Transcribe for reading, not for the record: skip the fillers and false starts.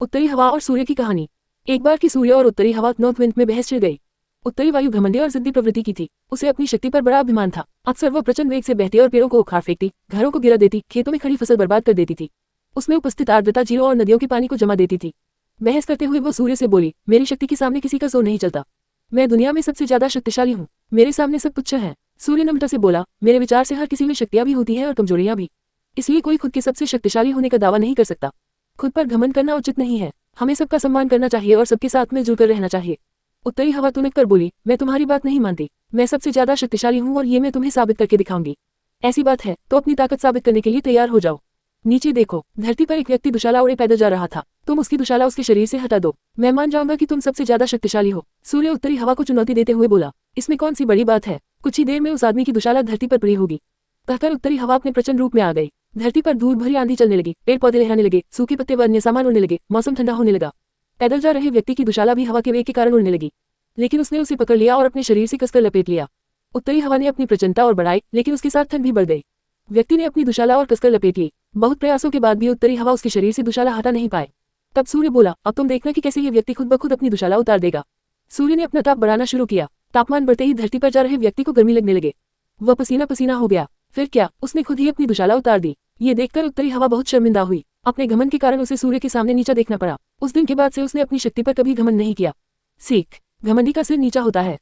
उत्तरी हवा और सूर्य की कहानी। एक बार की सूर्य और उत्तरी हवा नॉर्थ विंड में बहस छिड़ गई। उत्तरी वायु घमंडी और जिद्दी प्रवृत्ति की थी। उसे अपनी शक्ति पर बड़ा अभिमान था। अक्सर वो प्रचंड वेग से बहती और पेड़ों को उखाड़ फेंकती, घरों को गिरा देती, खेतों में खड़ी फसल बर्बाद कर देती थी। उसमें उपस्थित आर्द्रता झीलों और नदियों के पानी को जमा देती थी। बहस करते हुए वो सूर्य से बोली, मेरी शक्ति के सामने किसी का जोर नहीं चलता। मैं दुनिया में सबसे ज्यादा शक्तिशाली हूँ। मेरे सामने सब तुच्छ है। सूर्य नम्रता से बोला, मेरे विचार से हर किसी में शक्तियां भी होती हैं और कमजोरियां भी। इसलिए कोई खुद के सबसे शक्तिशाली होने का दावा नहीं कर सकता। खुद पर घमंड करना उचित नहीं है। हमें सबका सम्मान करना चाहिए और सबके साथ में जुड़कर रहना चाहिए। उत्तरी हवा तुनक कर बोली, मैं तुम्हारी बात नहीं मानती। मैं सबसे ज्यादा शक्तिशाली हूँ और ये मैं तुम्हें साबित करके दिखाऊंगी। ऐसी बात है तो अपनी ताकत साबित करने के लिए तैयार हो जाओ। नीचे देखो, धरती पर एक व्यक्ति दुशाला उड़े पैदल जा रहा था। तुम उसकी दुशाला उसके शरीर से हटा दो, मैं मान जाऊंगा कि तुम सबसे ज्यादा शक्तिशाली हो। सूर्य उत्तरी हवा को चुनौती देते हुए बोला, इसमें कौन सी बड़ी बात है। कुछ ही देर में उस आदमी की दुशाला धरती पर पड़ी होगी। कहकर उत्तरी हवा अपने प्रचंड रूप में आ गई। धरती पर धूल भरी आंधी चलने लगी, पेड़ पौधे लहराने लगे, सूखे पत्ते व अन्य सामान उड़ने लगे, मौसम ठंडा होने लगा। पैदल जा रहे व्यक्ति की दुशाला भी हवा के वेग के कारण उड़ने लगी, लेकिन उसने उसे पकड़ लिया और अपने शरीर से कसकर लपेट लिया। उत्तरी हवा ने अपनी प्रचंडता और बढ़ाई, लेकिन उसके साथ ठंड भी बढ़ गई। व्यक्ति ने अपनी दुशाला और कसकर लपेट ली। बहुत प्रयासों के बाद भी उत्तरी हवा उसके शरीर से दुशाला हटा नहीं पाए। तब सूर्य बोला, अब तुम देखना कि कैसे ये व्यक्ति खुद ब खुद अपनी दुशाला उतार देगा। सूर्य ने अपना ताप बढ़ाना शुरू किया। तापमान बढ़ते ही धरती पर जा रहे व्यक्ति को गर्मी लगने लगे। वह पसीना पसीना हो गया। फिर क्या, उसने खुद ही अपनी दुशाला उतार दी। ये देखकर उत्तरी हवा बहुत शर्मिंदा हुई। अपने घमंड के कारण उसे सूर्य के सामने नीचा देखना पड़ा। उस दिन के बाद से उसने अपनी शक्ति पर कभी घमंड नहीं किया। सीख, घमंडी का सिर नीचा होता है।